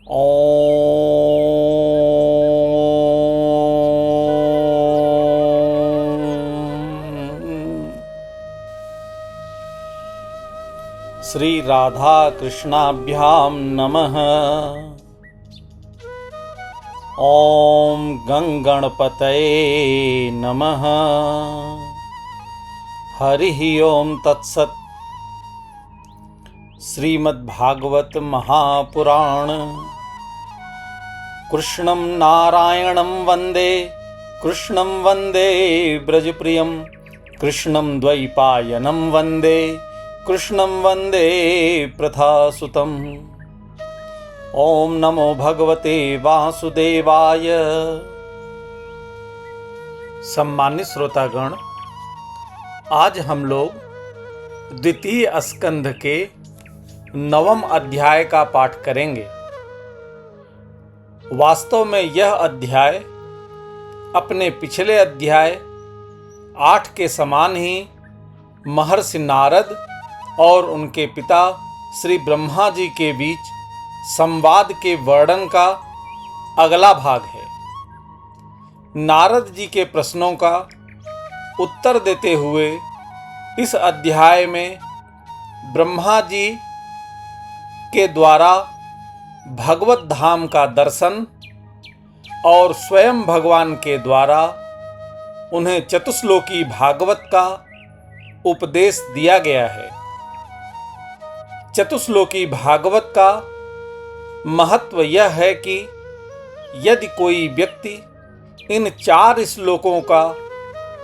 श्री राधा कृष्णाभ्यां नमः। ओम गंगणपतये नमः। हरिः ओम तत्सत्। श्रीमद्भागवत महापुराण। कृष्णं नारायणं वन्दे, कृष्णं वन्दे ब्रजप्रियं, कृष्णं द्वैपायनं वन्दे, कृष्णं वन्दे प्रथासुतम्। ओम नमो भगवते वासुदेवाय। सम्मानित श्रोतागण, आज हम लोग द्वितीय स्कंध के 9वें अध्याय का पाठ करेंगे। वास्तव में यह अध्याय अपने पिछले अध्याय 8 के समान ही महर्षि नारद और उनके पिता श्री ब्रह्मा जी के बीच संवाद के वर्णन का अगला भाग है। नारद जी के प्रश्नों का उत्तर देते हुए इस अध्याय में ब्रह्मा जी के द्वारा भगवत धाम का दर्शन और स्वयं भगवान के द्वारा उन्हें चतुश्लोकी भागवत का उपदेश दिया गया है। चतुश्लोकी भागवत का महत्व यह है कि यदि कोई व्यक्ति इन 4 श्लोकों का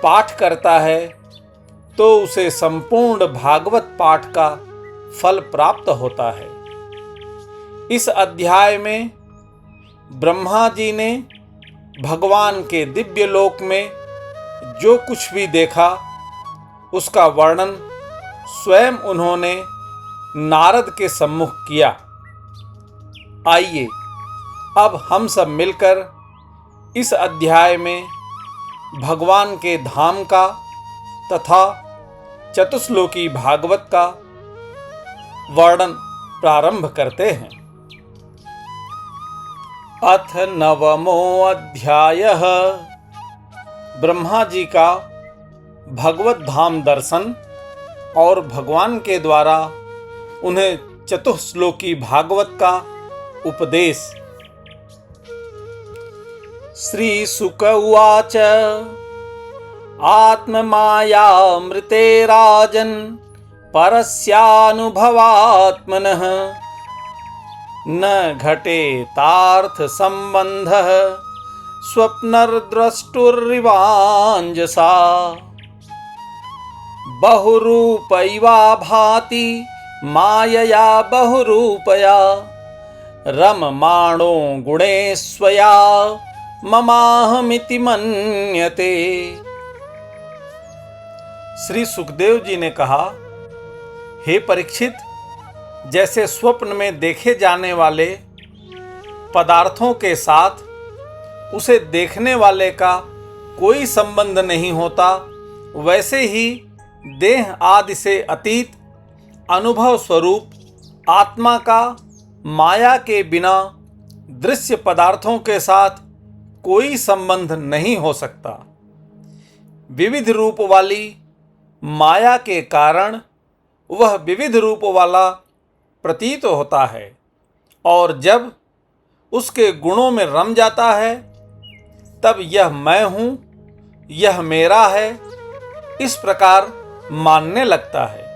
पाठ करता है तो उसे संपूर्ण भागवत पाठ का फल प्राप्त होता है। इस अध्याय में ब्रह्मा जी ने भगवान के दिव्य लोक में जो कुछ भी देखा उसका वर्णन स्वयं उन्होंने नारद के सम्मुख किया। आइए अब हम सब मिलकर इस अध्याय में भगवान के धाम का तथा चतुश्लोकी भागवत का वर्णन प्रारंभ करते हैं। अथ 9वां अध्यायः। ब्रह्मा जी का भगवत धाम दर्शन और भगवान के द्वारा उन्हें चतुश्लोकी भागवत का उपदेश। श्री शुक उवाच। आत्ममायामृते राजन् परस्यानुभवात्मनः न घटेतार्थ संबंधः स्वप्नर्द्रष्टुरिवाञ्जसा बहुरूपैवा भाति मायया बहुरूपया रममाणो गुणेश्वया ममाहमिति मन्यते। श्री सुखदेव जी ने कहा, हे परीक्षित, जैसे स्वप्न में देखे जाने वाले पदार्थों के साथ उसे देखने वाले का कोई संबंध नहीं होता, वैसे ही देह आदि से अतीत अनुभव स्वरूप आत्मा का माया के बिना दृश्य पदार्थों के साथ कोई संबंध नहीं हो सकता। विविध रूप वाली माया के कारण वह विविध रूप वाला प्रतीत होता है और जब उसके गुणों में रम जाता है तब यह मैं हूँ, यह मेरा है, इस प्रकार मानने लगता है।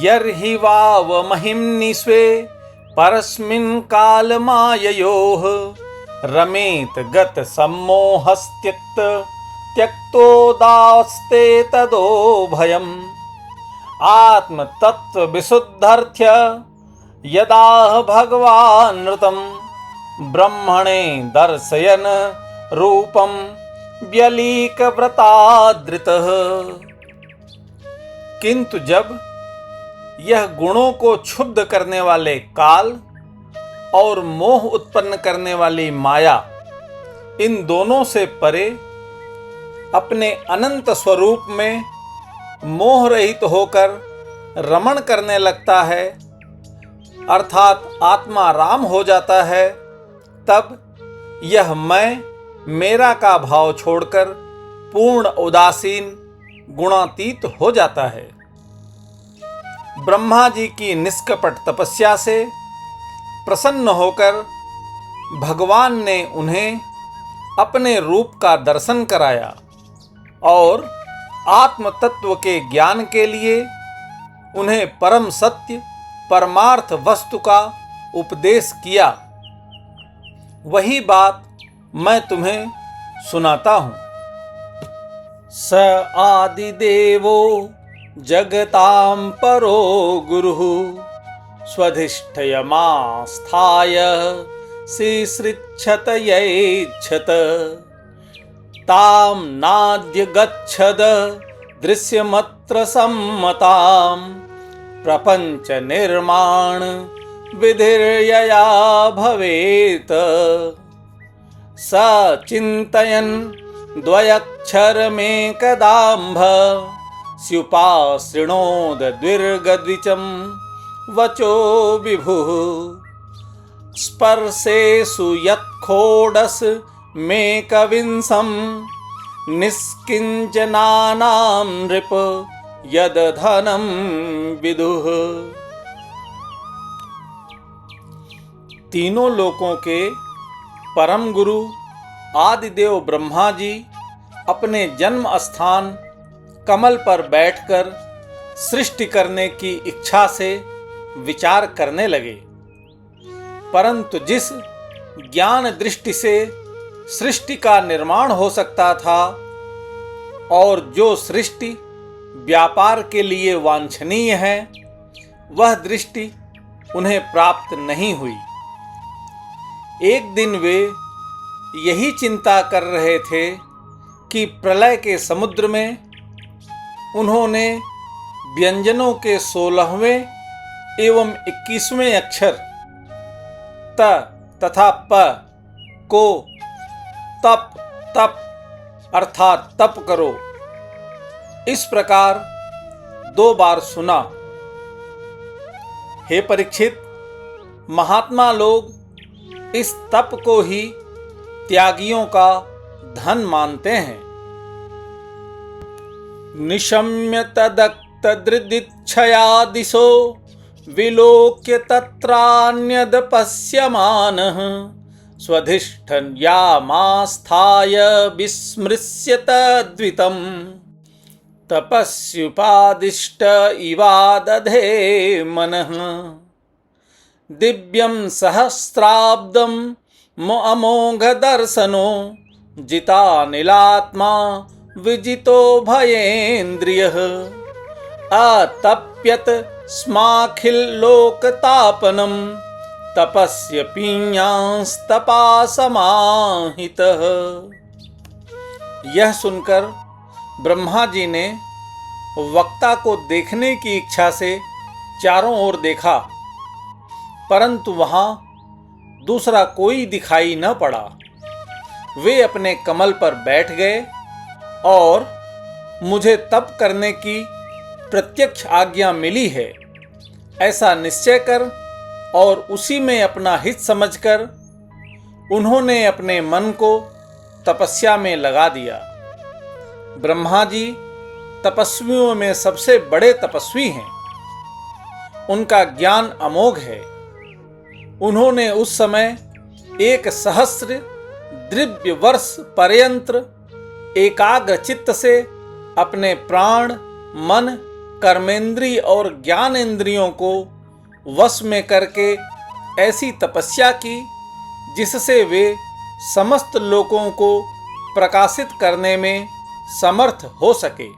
यर्हि वाव महिम्नि स्वे परस्मिन् काल माययोः रमेत गत सम्मोहस्त्यक्त त्यक्तो दास्ते तदो भयम् आत्म तत्व विशुद्धर्थ्य यदा भगवानृतं ब्रह्मणे दर्शयन रूपं व्यलीक व्रतादृतः। किंतु जब यह गुणों को क्षुब्ध करने वाले काल और मोह उत्पन्न करने वाली माया, इन दोनों से परे अपने अनंत स्वरूप में मोह रहित होकर रमण करने लगता है, अर्थात आत्मा राम हो जाता है, तब यह मैं मेरा का भाव छोड़कर पूर्ण उदासीन गुणातीत हो जाता है। ब्रह्मा जी की निष्कपट तपस्या से प्रसन्न होकर भगवान ने उन्हें अपने रूप का दर्शन कराया और आत्म तत्व के ज्ञान के लिए उन्हें परम सत्य परमार्थ वस्तु का उपदेश किया। वही बात मैं तुम्हें सुनाता हूँ। स आदिदेवो जगतां परो गुरुः स्वधिष्ठयमास्थाय शिश्रिच्छत यैच्छत तां नाद्य गच्छद दृश्यमत्र सम्मतां प्रपंच निर्माण विधिर्यया भवेत् स चिन्तयन् द्वयक्षरमेकदाम्भ स्युपाशृणोद द्विर्गद्विचं वचो विभुः स्पर्शेषु यत्खोडस मेकविंशं निष्किञ्चनानां नृप यदधनं विदुः। तीनों लोकों के परम गुरु आदिदेव ब्रह्मा जी अपने जन्म स्थान कमल पर बैठकर सृष्टि करने की इच्छा से विचार करने लगे, परंतु जिस ज्ञान दृष्टि से सृष्टि का निर्माण हो सकता था और जो सृष्टि व्यापार के लिए वांछनीय है, वह दृष्टि उन्हें प्राप्त नहीं हुई। एक दिन वे यही चिंता कर रहे थे कि प्रलय के समुद्र में उन्होंने व्यंजनों के 16वें एवं 21वें अक्षर त तथा प को तप तप अर्थात तप करो इस प्रकार 2 बार सुना। हे परीक्षित, महात्मा लोग इस तप को ही त्यागियों का धन मानते हैं। निशम्य तदक्तदृदिच्छया दिशो विलोक्य तत्रान्यद पश्यमानः स्वधिष्ठन्यामास्थाय विस्मृश्य तद्वितं तपस्युपादिष्ट इवादधे मनः दिव्यं सहस्राब्दं अमोघ दर्शनो जितानिलात्मा विजितो भयेन्द्रियः अतप्यत स्माखिल्लोकतापनं तपस्य पीयांस्तपासमाहितः। यह सुनकर ब्रह्मा जी ने वक्ता को देखने की इच्छा से चारों ओर देखा, परंतु वहां दूसरा कोई दिखाई न पड़ा। वे अपने कमल पर बैठ गए और मुझे तप करने की प्रत्यक्ष आज्ञा मिली है ऐसा निश्चय कर और उसी में अपना हित समझकर उन्होंने अपने मन को तपस्या में लगा दिया। ब्रह्मा जी तपस्वियों में सबसे बड़े तपस्वी हैं। उनका ज्ञान अमोघ है। उन्होंने उस समय 1,000 दिव्य वर्ष पर्यंत एकाग्र चित्त से अपने प्राण, मन, कर्मेंद्रिय और ज्ञानेंद्रियों को वश में करके ऐसी तपस्या की जिससे वे समस्त लोकों को प्रकाशित करने में समर्थ हो सके।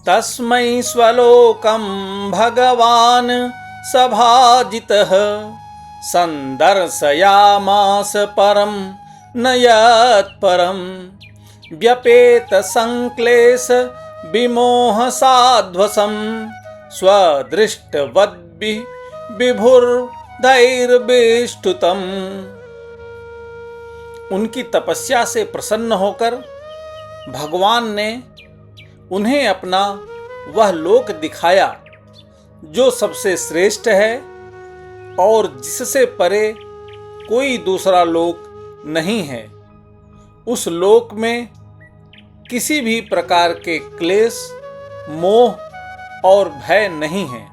तस्मै स्वलोकं भगवान सभाजितः संदर्शयामास परम न यत्परम व्यपेत संक्लेश विमोह साध्वसम स्वदृष्टवद्भि विभुर्धैर्विष्टुतम। उनकी तपस्या से प्रसन्न होकर भगवान ने उन्हें अपना वह लोक दिखाया जो सबसे श्रेष्ठ है और जिससे परे कोई दूसरा लोक नहीं है। उस लोक में किसी भी प्रकार के क्लेश, मोह और भय नहीं है।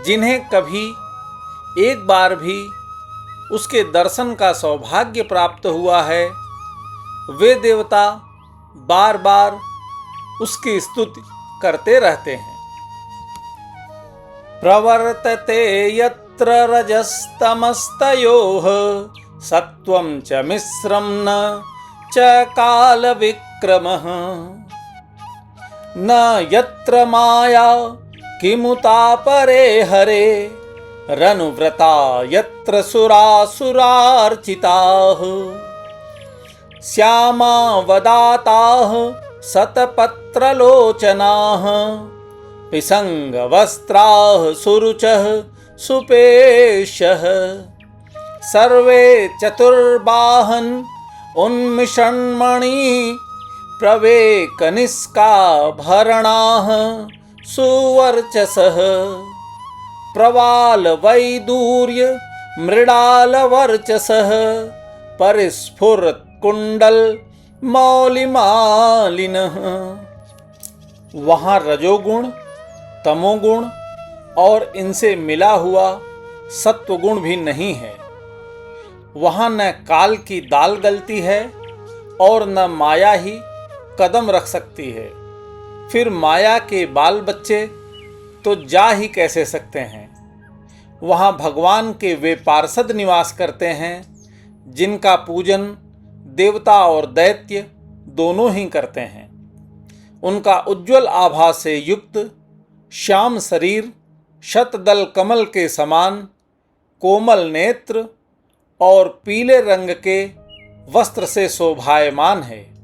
जिन्हें कभी एक बार भी उसके दर्शन का सौभाग्य प्राप्त हुआ है, वे देवता बार बार उसकी स्तुति करते रहते हैं। प्रवर्तते यत्र रजस्तमस्तयोः सत्वं च मिश्रं न च कालविक्रमः न यत्र माया किमुता परे हरे रनुव्रता यत्र सुरासुरार्चिताः श्यामावदाताः शतपत्रलोचनाः पिसङ्गवस्त्राः सुरुचः सुपेशः सर्वे चतुर्बाहन उन्मिषन्मणि प्रवेकनिष्काभरणाः सुवर्चसः प्रवालवैदूर्य मृडालवर्चसः परिस्फुरत्कुण्डल मौलिमालिनः। वहाँ रजोगुण, तमोगुण और इनसे मिला हुआ सत्वगुण भी नहीं है। वहाँ न काल की दाल गलती है और न माया ही कदम रख सकती है। फिर माया के बाल बच्चे तो जा ही कैसे सकते हैं। वहाँ भगवान के वे पार्षद निवास करते हैं जिनका पूजन देवता और दैत्य दोनों ही करते हैं। उनका उज्ज्वल आभा से युक्त श्याम शरीर शतदल कमल के समान, कोमल नेत्र और पीले रंग के वस्त्र से शोभायमान है।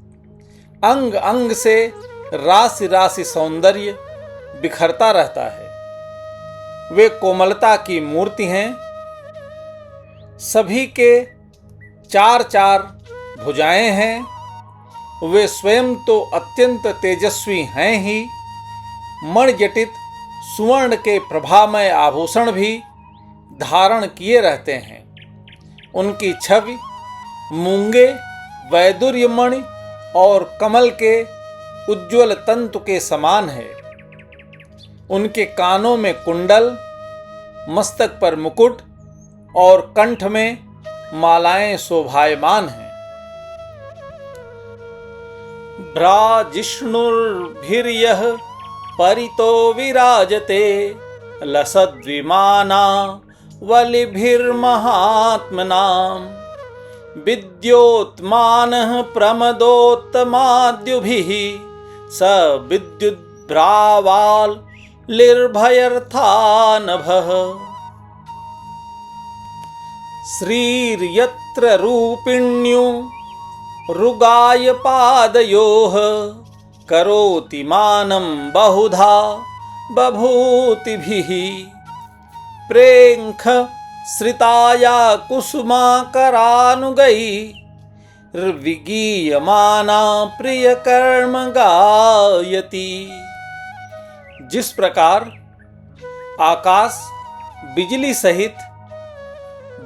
अंग अंग से राशि राशि सौंदर्य बिखरता रहता है। वे कोमलता की मूर्ति हैं। सभी के चार चार भुजाएं हैं। वे स्वयं तो अत्यंत तेजस्वी हैं ही, मणिजटित सुवर्ण के प्रभामय आभूषण भी धारण किए रहते हैं। उनकी छवि मूंगे, वैदुर्यमणि और कमल के उज्ज्वल तंतु के समान है। उनके कानों में कुंडल, मस्तक पर मुकुट और कंठ में मालाएं शोभायमान हैं। भ्राजिष्णुर्भिर्यः परितो विराजते लसद्विमाना वलिभिर्महात्मनां विद्योत्मानः प्रमदोत्तमाद्युभिः स विद्युद्भ्रावाल लिर्भयर्थानभः श्रीर्यत्र रूपिण्यो रुगाय पादयोः करोति मानं बहुधा बभूतिभिः प्रेङ्ख श्रिताया कुसुमाकरानुगैर्विगीयमाना प्रियकर्म गायति। जिस प्रकार आकाश बिजली सहित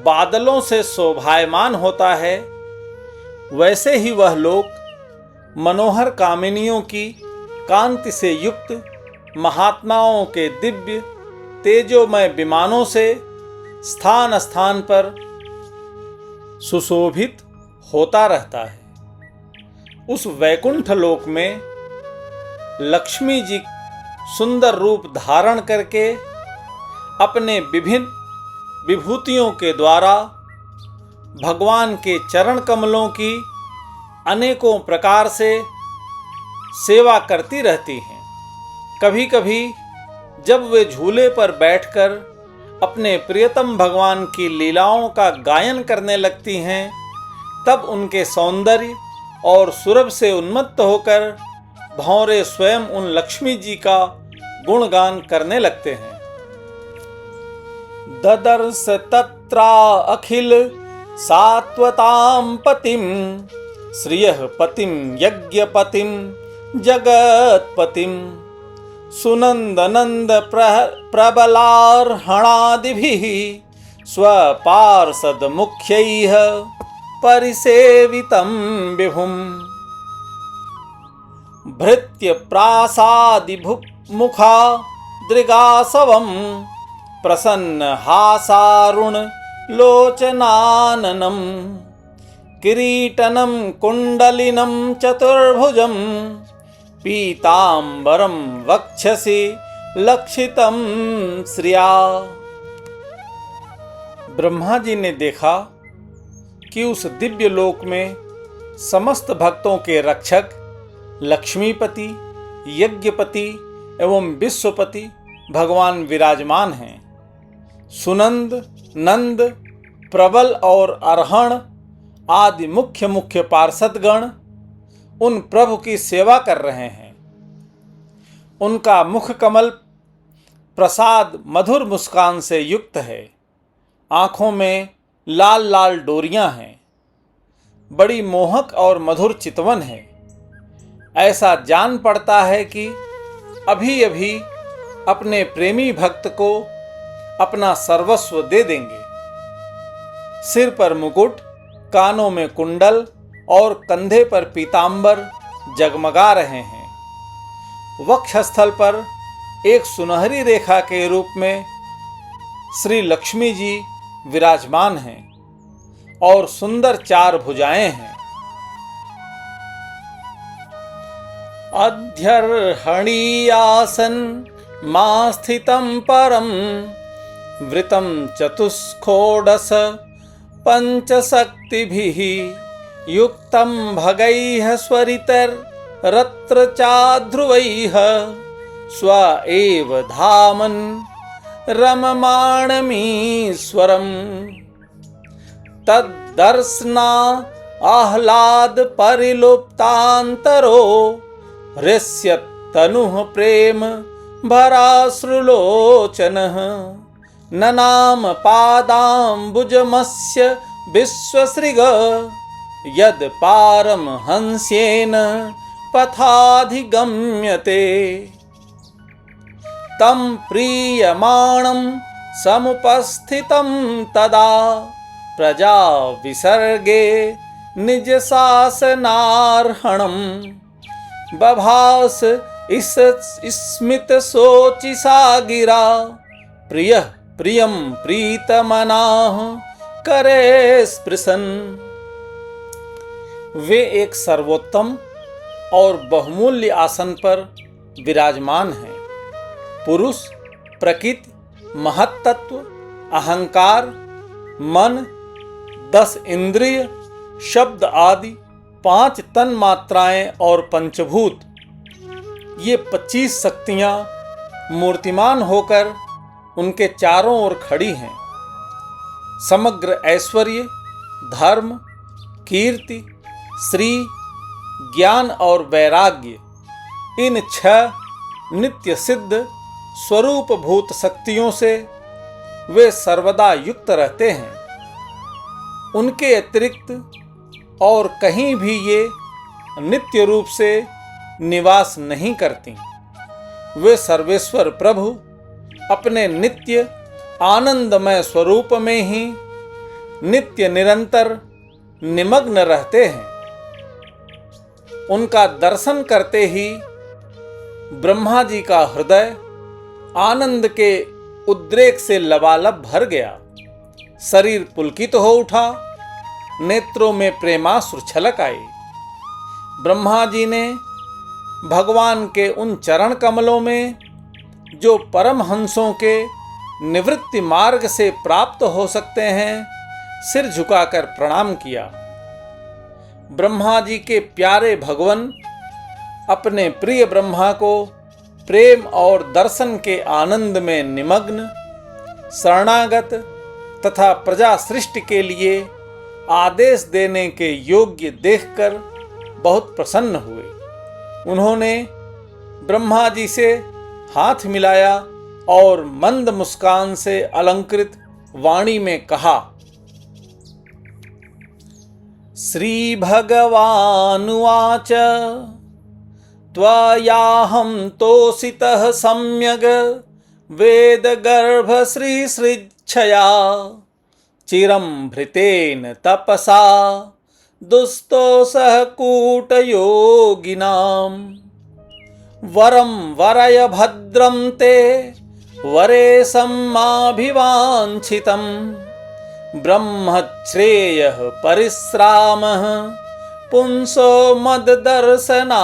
बादलों से शोभायमान होता है, वैसे ही वह लोक मनोहर कामिनियों की कांति से युक्त महात्माओं के दिव्य तेजोमय विमानों से स्थान स्थान पर सुशोभित होता रहता है। उस वैकुंठ लोक में लक्ष्मी जी सुंदर रूप धारण करके अपने विभिन्न विभूतियों के द्वारा भगवान के चरण कमलों की अनेकों प्रकार से सेवा करती रहती हैं। कभी कभी जब वे झूले पर बैठकर अपने प्रियतम भगवान की लीलाओं का गायन करने लगती हैं, तब उनके सौंदर्य और सुरभ से उन्मत्त होकर भौरे स्वयं उन लक्ष्मी जी का गुणगान करने लगते हैं। ददर्श तत्रा अखिल सात्वतां पतिं श्रियः पतिं यज्ञपतिं जगत्पतिं सुनंदनंद प्रबलार्हणादिभिः स्वपार्षद मुख्यैः परिसेवितं विभुम् भृत्य प्रासादिमुखा दृगासवं प्रसन्न हासारुण लोचनाननं किरीटनं कुण्डलिनं चतुर्भुजं पीताम्बरं वक्षसि लक्षितं श्रिया। ब्रह्मा जी ने देखा कि उस दिव्य लोक में समस्त भक्तों के रक्षक लक्ष्मीपति, यज्ञपति एवं विश्वपति भगवान विराजमान हैं। सुनंद, नंद, प्रबल और अर्हण आदि मुख्य मुख्य पार्षदगण उन प्रभु की सेवा कर रहे हैं। उनका मुख कमल प्रसाद मधुर मुस्कान से युक्त है। आँखों में लाल लाल डोरियां हैं। बड़ी मोहक और मधुर चितवन है। ऐसा जान पड़ता है कि अभी अभी अपने प्रेमी भक्त को अपना सर्वस्व दे देंगे। सिर पर मुकुट, कानों में कुंडल और कंधे पर पीतांबर जगमगा रहे हैं। वक्षस्थल पर एक सुनहरी रेखा के रूप में श्री लक्ष्मी जी विराजमान हैं और सुंदर 4 भुजाएं हैं। अध्यर्हणीयासन मा स्थितं परम वृतं चतुष्कोडश पंचशक्तिभिः युक्तं भगैः स्वरितैर्रत्र चाध्रुवैः स्व एव धामन् रममाणमीश्वरम् तद्दर्शना आह्लाद परिलुप्तान्तरो हृष्यत्तनुः प्रेम भराश्रुलोचनः ननाम पादाम्बुजमस्य विश्वसृग यद पारमहंस्येन पथाधिगम्यते तं प्रीयमाणं समुपस्थितं तदा प्रजा विसर्गे निज शासनार्हणम् बभास स्मित शोचिसा गिरा प्रिय प्रियं प्रीतमनाः करे स्पृशन। वे एक सर्वोत्तम और बहुमूल्य आसन पर विराजमान हैं। पुरुष, प्रकृति, महत्तत्व, अहंकार, मन, 10 इंद्रिय, शब्द आदि 5 तन मात्राएं और पंचभूत, ये 25 शक्तियां मूर्तिमान होकर उनके चारों ओर खड़ी हैं। समग्र ऐश्वर्य, धर्म, कीर्ति, श्री, ज्ञान और वैराग्य, इन 6 नित्य सिद्ध स्वरूप भूत शक्तियों से वे सर्वदा युक्त रहते हैं। उनके अतिरिक्त और कहीं भी ये नित्य रूप से निवास नहीं करती। वे सर्वेश्वर प्रभु अपने नित्य आनंदमय स्वरूप में ही नित्य निरंतर निमग्न रहते हैं। उनका दर्शन करते ही ब्रह्मा जी का हृदय आनंद के उद्रेक से लबालब भर गया। शरीर पुलकित हो उठा, नेत्रों में प्रेमाश्रु छलक आए। ब्रह्मा जी ने भगवान के उन चरण कमलों में जो परमहंसों के निवृत्ति मार्ग से प्राप्त हो सकते हैं, सिर झुकाकर प्रणाम किया। ब्रह्मा जी के प्यारे भगवन अपने प्रिय ब्रह्मा को प्रेम और दर्शन के आनंद में निमग्न, शरणागत तथा प्रजा सृष्टि के लिए आदेश देने के योग्य देखकर बहुत प्रसन्न हुए। उन्होंने ब्रह्मा जी से हाथ मिलाया और मंद मुस्कान से अलंकृत वाणी में कहा, श्री भगवानुवाच त्वयाहं तोषितः सम्यग् वेदगर्भश्रीसृच्छया चिरं भृतेन तपसा दुस्तोषः कूटयोगिनां वरं वरय भद्रं ते वरेशमाभिवाञ्छितं ब्रह्मश्रेयः परिश्रामः पुंसो मद्दर्शनावधिः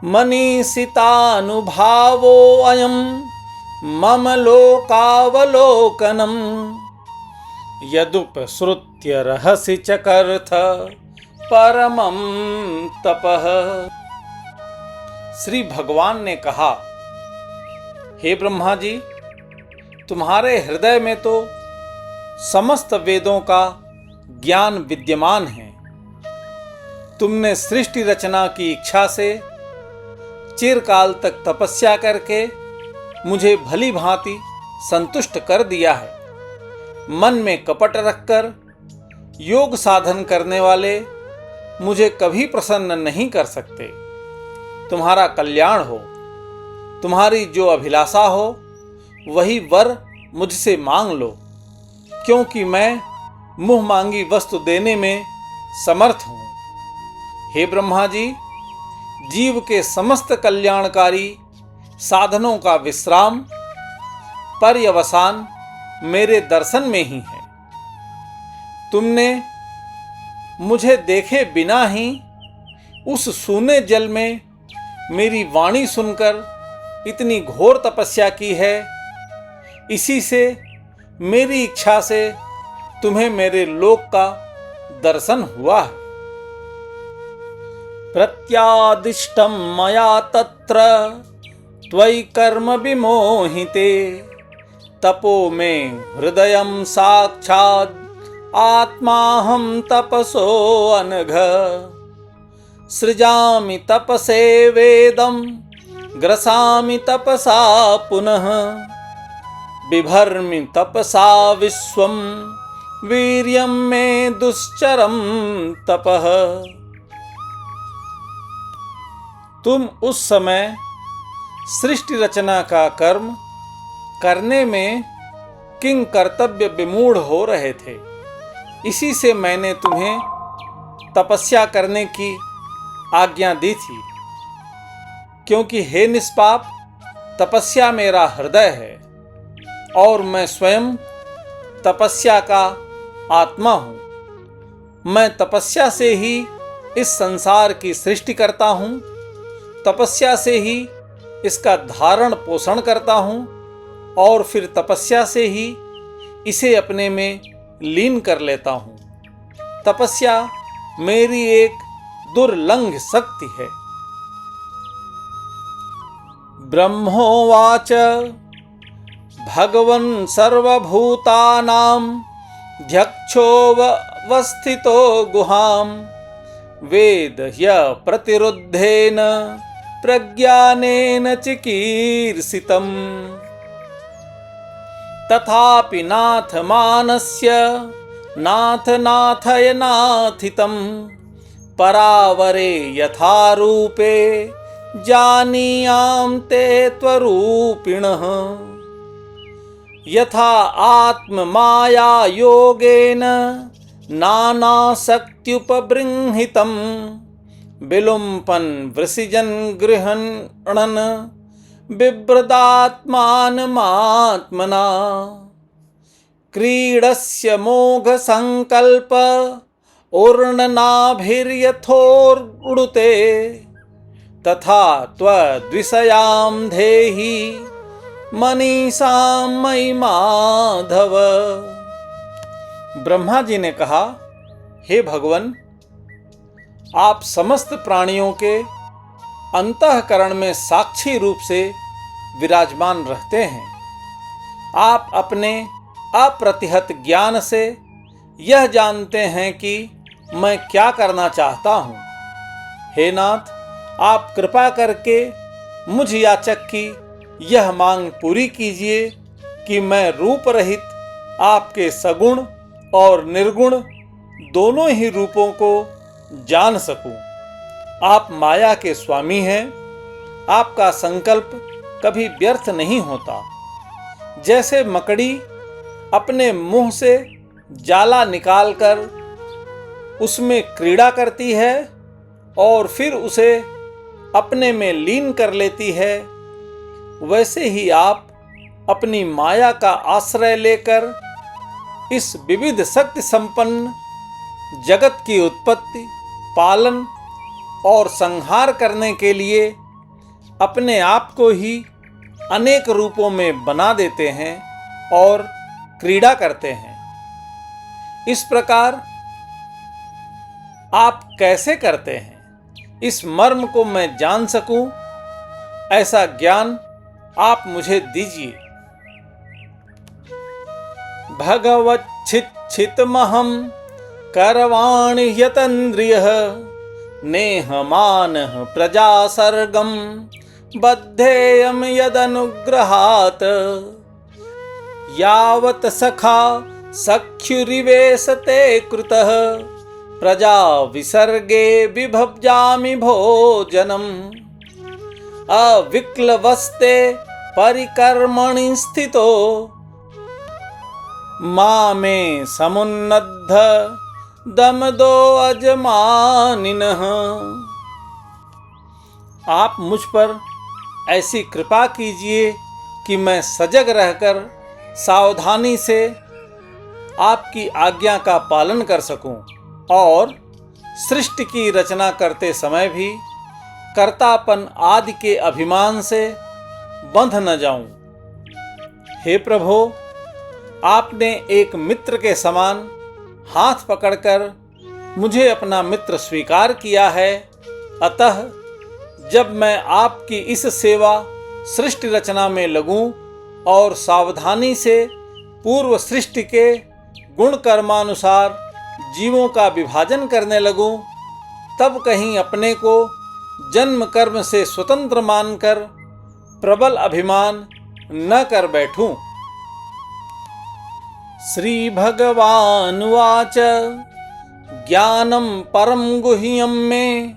मनीषितानुभावोऽयं मम लोकावलोकनम् यदुपसृत्य रहसि चकर्थ परमं तपः। श्री भगवान ने कहा, हे ब्रह्मा जी, तुम्हारे हृदय में तो समस्त वेदों का ज्ञान विद्यमान है। तुमने सृष्टि रचना की इच्छा से चिरकाल तक तपस्या करके मुझे भली भांति संतुष्ट कर दिया है। मन में कपट रखकर योग साधन करने वाले मुझे कभी प्रसन्न नहीं कर सकते। तुम्हारा कल्याण हो, तुम्हारी जो अभिलाषा हो वही वर मुझसे मांग लो, क्योंकि मैं मुंह मांगी वस्तु देने में समर्थ हूँ। हे ब्रह्मा जी, जीव के समस्त कल्याणकारी साधनों का विश्राम पर्यवसान मेरे दर्शन में ही है। तुमने मुझे देखे बिना ही उस सूने जल में मेरी वाणी सुनकर इतनी घोर तपस्या की है। इसी से मेरी इच्छा से तुम्हें मेरे लोक का दर्शन हुआ है। प्रत्यादिष्टं मया तत्र त्वयि कर्म विमोहिते तपो मे हृदयं साक्षात् आत्माहं तपसो अनघ सृजामि तपसे वेदं ग्रसामि तपसा पुनः बिभर्मि तपसा विश्वं वीर्यं मे दुश्चरं तपः। तुम उस समय सृष्टि रचना का कर्म करने में किंग कर्तव्य विमूढ़ हो रहे थे। इसी से मैंने तुम्हें तपस्या करने की आज्ञा दी थी, क्योंकि हे निष्पाप, तपस्या मेरा हृदय है और मैं स्वयं तपस्या का आत्मा हूँ। मैं तपस्या से ही इस संसार की सृष्टि करता हूँ, तपस्या से ही इसका धारण पोषण करता हूँ और फिर तपस्या से ही इसे अपने में लीन कर लेता हूँ। तपस्या मेरी एक दुर्लंघ शक्ति है। ब्रह्मोवाच भगवन् सर्वभूतानां ध्यक्षोऽवस्थितो गुहां वेद ह्यप्रतिरुद्धेन प्रज्ञानेन चिकीर्षितम् तथापि नाथ मानस्य नाथ नाथय नाथितं परावरे यथा रूपे जानीयां ते त्वरूपिणः यथा आत्ममाया योगेन नानाशक्त्युपबृंहितं विलुम्पन् वृषिजन् गृह्णन् बिभ्रदात्मानमात्मना क्रीडस्य मोघसंकल्प ऊर्णनाभिर्यथोर्उडुते तथा त्वद्विषयां धेहि मनीषां मयि माधव। ब्रह्मा जी ने कहा, हे भगवन, आप समस्त प्राणियों के अंतःकरण में साक्षी रूप से विराजमान रहते हैं। आप अपने अप्रतिहत ज्ञान से यह जानते हैं कि मैं क्या करना चाहता हूँ। हे नाथ, आप कृपा करके मुझ याचक की यह मांग पूरी कीजिए कि मैं रूप रहित आपके सगुण और निर्गुण दोनों ही रूपों को जान सकूं। आप माया के स्वामी हैं। आपका संकल्प कभी व्यर्थ नहीं होता। जैसे मकड़ी अपने मुंह से जाला निकालकर उसमें क्रीड़ा करती है और फिर उसे अपने में लीन कर लेती है, वैसे ही आप अपनी माया का आश्रय लेकर इस विविध शक्ति संपन्न जगत की उत्पत्ति, पालन और संहार करने के लिए अपने आप को ही अनेक रूपों में बना देते हैं और क्रीड़ा करते हैं। इस प्रकार आप कैसे करते हैं, इस मर्म को मैं जान सकूं, ऐसा ज्ञान आप मुझे दीजिए। भगवच्छिच्छितमहं करवाणि यतन्द्रियः नेहमानः प्रजासर्गं बद्धेयं यदनुग्रहात् यावत् सखा सख्युरिवेशते कृतः प्रजा विसर्गे विभज्यामि भोजनम् अविक्लवस्ते परिकर्मणि स्थितो मामे समुन्नद्ध दमदो अजमानिनः। आप मुझ पर ऐसी कृपा कीजिए कि मैं सजग रहकर सावधानी से आपकी आज्ञा का पालन कर सकूं और सृष्टि की रचना करते समय भी कर्तापन आदि के अभिमान से बंध न जाऊं। हे प्रभु, आपने एक मित्र के समान हाथ पकड़कर मुझे अपना मित्र स्वीकार किया है। अतः जब मैं आपकी इस सेवा सृष्टि रचना में लगूं और सावधानी से पूर्व सृष्टि के गुण कर्मानुसार जीवों का विभाजन करने लगूं, तब कहीं अपने को जन्म कर्म से स्वतंत्र मानकर प्रबल अभिमान न कर बैठूं। श्री भगवानुवाच ज्ञानं परं गुह्यं मे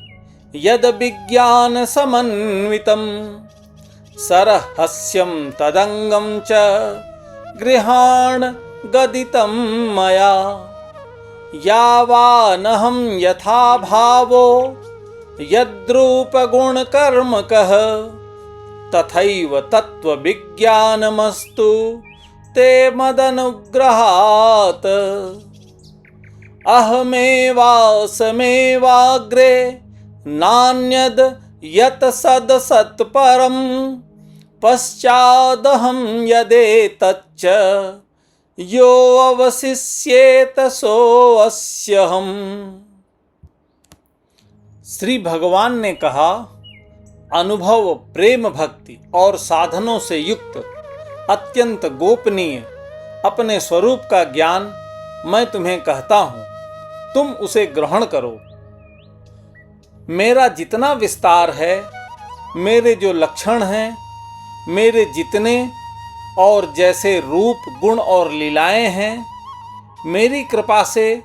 यद विज्ञान समन्वितं सरहस्यं तदंगं च गृहाण गदितं मया यावानहं यथा भावो यद्रूपगुणकर्मकः तथैव तत्त्वविज्ञानमस्तु ते मदनुग्रहात् अहमेवासमेवाग्रे नान्यद् यत् सदसत्परं पश्चादहं यदेतच्च यो अवशिष्येत सोऽस्यहम्। श्री भगवान ने कहा, अनुभव, प्रेम, भक्ति और साधनों से युक्त अत्यंत गोपनीय अपने स्वरूप का ज्ञान मैं तुम्हें कहता हूं, तुम उसे ग्रहण करो। मेरा जितना विस्तार है, मेरे जो लक्षण हैं, मेरे जितने और जैसे रूप, गुण और लीलाएं हैं, मेरी कृपा से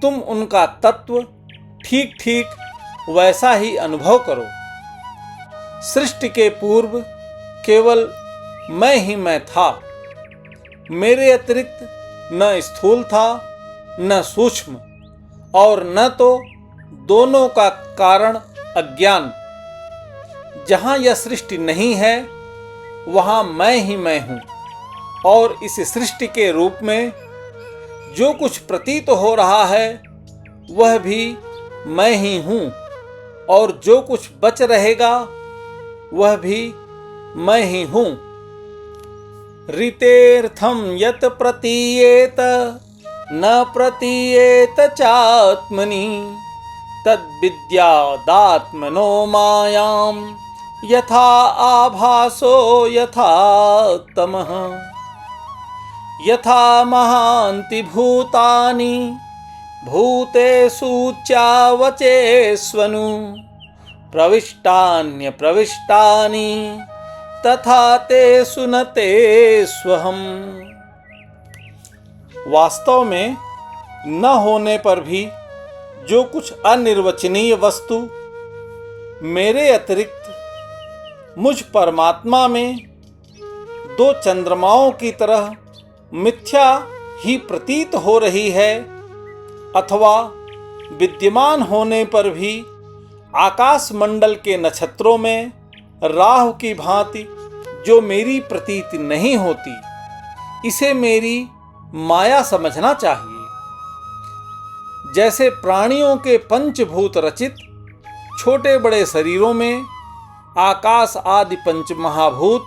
तुम उनका तत्व ठीक ठीक वैसा ही अनुभव करो। सृष्टि के पूर्व केवल मैं ही मैं था। मेरे अतिरिक्त न स्थूल था, न सूक्ष्म, और न तो दोनों का कारण अज्ञान। जहाँ यह सृष्टि नहीं है, वहाँ मैं ही मैं हूँ, और इस सृष्टि के रूप में जो कुछ प्रतीत हो रहा है वह भी मैं ही हूँ, और जो कुछ बच रहेगा वह भी मैं ही हूँ। ऋतेर्थं यत् प्रतीयेत न प्रतीयेत चात्मनि तद्विद्यादात्मनो मायां यथा आभासो यथा तमः। यथा महान्ति भूतानि भूतेषु चावचेष्वनु प्रविष्टान्यप्रविष्टानि तथा तेषु न तेष्वहम्। वास्तव में न होने पर भी जो कुछ अनिर्वचनीय वस्तु मेरे अतिरिक्त मुझ परमात्मा में दो चंद्रमाओं की तरह मिथ्या ही प्रतीत हो रही है, अथवा विद्यमान होने पर भी आकाश मंडल के नक्षत्रों में राहु की भांति जो मेरी प्रतीति नहीं होती, इसे मेरी माया समझना चाहिए। जैसे प्राणियों के पंचभूत रचित छोटे बड़े शरीरों में आकाश आदि पंच महाभूत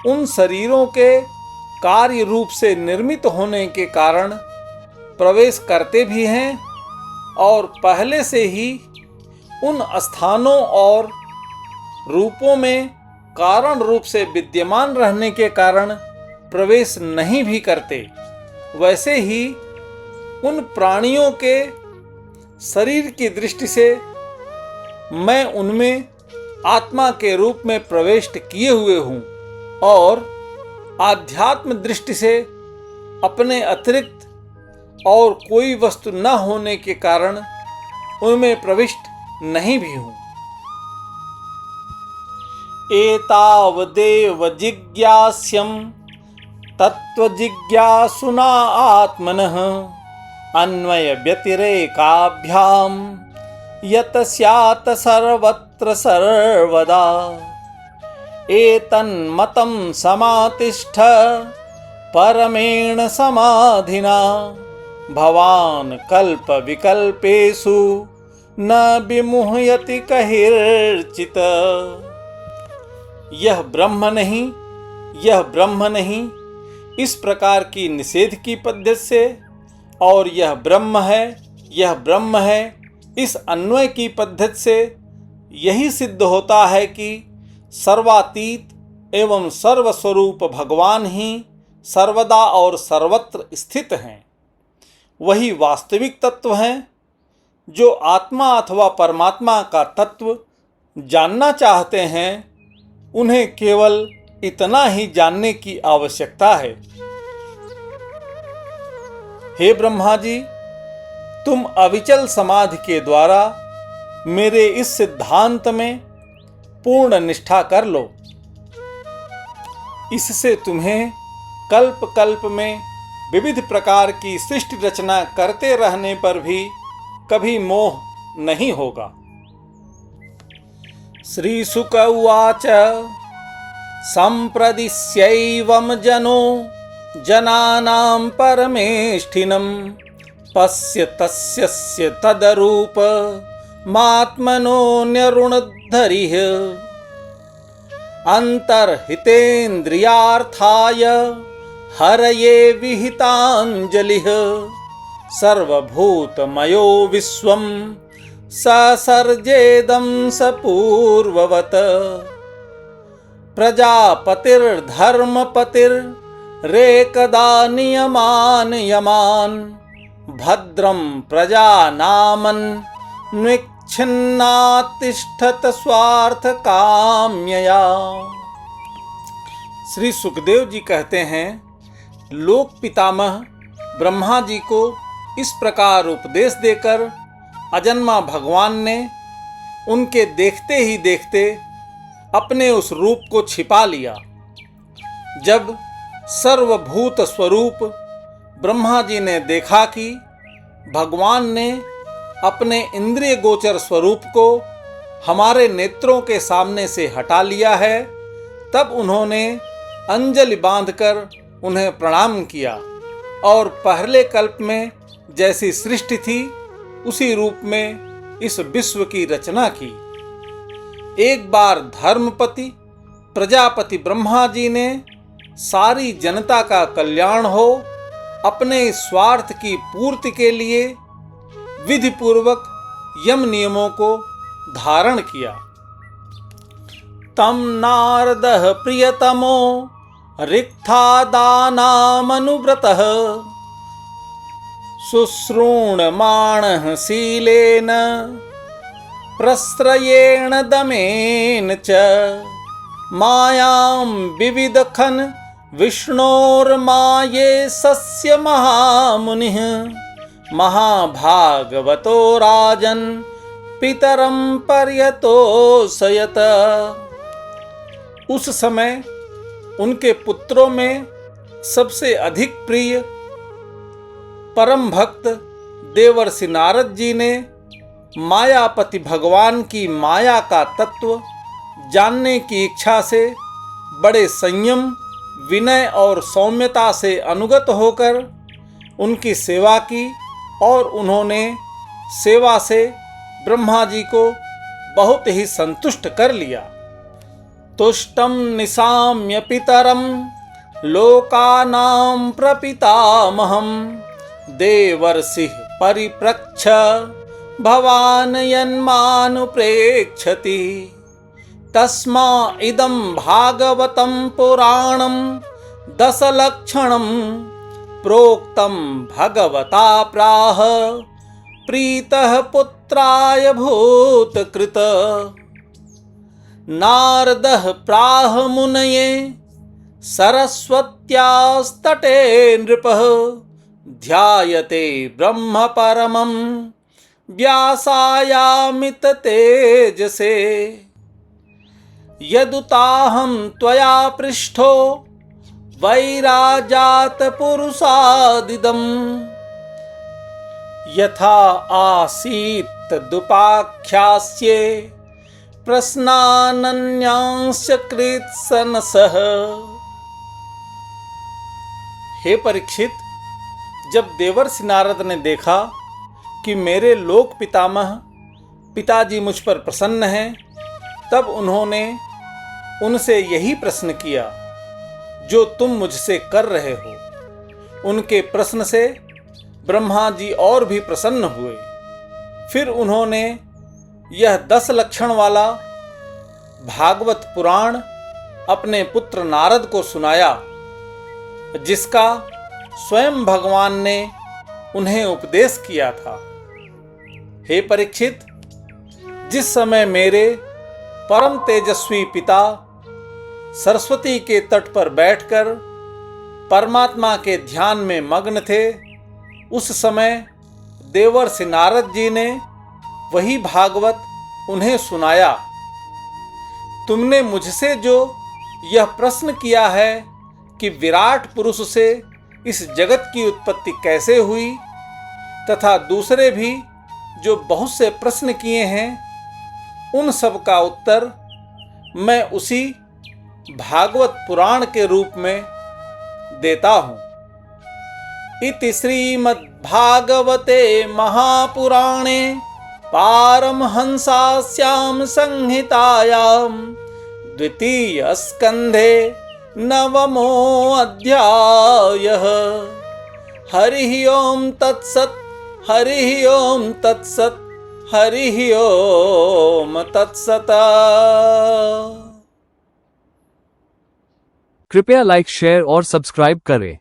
उन शरीरों के कार्य रूप से निर्मित होने के कारण प्रवेश करते भी हैं और पहले से ही उन स्थानों और रूपों में कारण रूप से विद्यमान रहने के कारण प्रवेश नहीं भी करते, वैसे ही उन प्राणियों के शरीर की दृष्टि से मैं उनमें आत्मा के रूप में प्रवेश किए हुए हूँ और आध्यात्म दृष्टि से अपने अतिरिक्त और कोई वस्तु न होने के कारण उनमें प्रविष्ट नहीं भी हूँ। एतावदेव जिज्ञास्यं तत्त्वजिज्ञासुना आत्मनः अन्वय व्यतिरेकाभ्याम यत स्यात् सर्वत्र सर्वदा एतन्मतं समातिष्ठ परमेण समाधिना भवान् कल्प विकल्पेषु न विमुह्यति कहिर्चित्। यह ब्रह्म नहीं, यह ब्रह्म नहीं, इस प्रकार की निषेध की पद्धति से और यह ब्रह्म है, यह ब्रह्म है, इस अन्वय की पद्धति से यही सिद्ध होता है कि सर्वातीत एवं सर्वस्वरूप भगवान ही सर्वदा और सर्वत्र स्थित हैं। वही वास्तविक तत्व हैं। जो आत्मा अथवा परमात्मा का तत्व जानना चाहते हैं, उन्हें केवल इतना ही जानने की आवश्यकता है। हे ब्रह्मा जी, तुम अविचल समाधि के द्वारा मेरे इस सिद्धांत में पूर्ण निष्ठा कर लो। इससे तुम्हें कल्प कल्प में विविध प्रकार की सृष्टि रचना करते रहने पर भी कभी मोह नहीं होगा। श्री शुक उवाच संप्रदिश्यैवं जनो जनानां परमेष्ठिनं पश्य तस्य तदरूप मात्मनो न्यरुणद्धरिः अंतर्हितेन्द्रियार्थाय हरये विहितांजलिः सर्वभूतमयो विश्वं ससर्जेदं सपूर्ववत् प्रजापतिर्धर्मपतिर्रेकदा नियमान् यमान् भद्रं प्रजानामन्विच्छिन्नातिष्ठत स्वार्थ काम्यया। श्री सुखदेव जी कहते हैं, लोक पितामह ब्रह्मा जी को इस प्रकार उपदेश देकर अजन्मा भगवान ने उनके देखते ही देखते अपने उस रूप को छिपा लिया। जब सर्वभूत स्वरूप ब्रह्मा जी ने देखा कि भगवान ने अपने इंद्रिय गोचर स्वरूप को हमारे नेत्रों के सामने से हटा लिया है, तब उन्होंने अंजलि बांधकर उन्हें प्रणाम किया और पहले कल्प में जैसी सृष्टि थी उसी रूप में इस विश्व की रचना की। एक बार धर्मपति प्रजापति ब्रह्मा जी ने सारी जनता का कल्याण हो अपने स्वार्थ की पूर्ति के लिए विधि पूर्वक यम नियमों को धारण किया। तम नारदः प्रियतमो रिक्थादानामनुव्रतः शुश्रूणमाणः शीलेन प्रस्रयेण दमेन च मायां विविदखन् विष्णोर्माये सस्य महामुनिः महाभागवतो राजन् पितरं पर्यतोषयत। उस समय उनके पुत्रों में सबसे अधिक प्रिय परम भक्त देवर्षि नारद जी ने मायापति भगवान की माया का तत्व जानने की इच्छा से बड़े संयम, विनय और सौम्यता से अनुगत होकर उनकी सेवा की और उन्होंने सेवा से ब्रह्मा जी को बहुत ही संतुष्ट कर लिया। तुष्टं निशाम्य पितरं लोकानां प्रपितामहं देवर्षिः परिप्रच्छ भवान् यन्मानुप्रेक्षति। तस्मा इदं भागवतं पुराणं दशलक्षणं प्रोक्तं भगवता प्राह प्रीतः पुत्राय भूतकृत। नारदः प्राह मुनये सरस्वत्यास्तटे नृपः ध्यायते ब्रह्म परमं व्यासायामित तेजसे। यदुताहं त्वया पृष्ठो वैराजात पुरुषादिदं यथा आसीत् तदुपाख्यास्ये प्रश्नानन्यांश्च कृत्सनसः। हे परीक्षित, जब देवर्षि नारद ने देखा कि मेरे लोक पितामह पिताजी मुझ पर प्रसन्न हैं, तब उन्होंने उनसे यही प्रश्न किया जो तुम मुझसे कर रहे हो। उनके प्रश्न से ब्रह्मा जी और भी प्रसन्न हुए। फिर उन्होंने यह 10 लक्षण वाला भागवत पुराण अपने पुत्र नारद को सुनाया, जिसका स्वयं भगवान ने उन्हें उपदेश किया था। हे परीक्षित, जिस समय मेरे परम तेजस्वी पिता सरस्वती के तट पर बैठकर परमात्मा के ध्यान में मग्न थे, उस समय देवर्षि नारद जी ने वही भागवत उन्हें सुनाया। तुमने मुझसे जो यह प्रश्न किया है कि विराट पुरुष से इस जगत की उत्पत्ति कैसे हुई, तथा दूसरे भी जो बहुत से प्रश्न किए हैं, उन सब का उत्तर मैं उसी भागवत पुराण के रूप में देता हूँ। इति श्रीमद्भागवते महापुराणे पारमहंसास्यां संहितायां द्वितीय स्कंधे 9मो अध्यायः। हरिः ओम तत्सत्, हरिः ओम तत्सत्, हरिः ओम तत्सत्। कृपया लाइक, शेयर और सब्सक्राइब करें।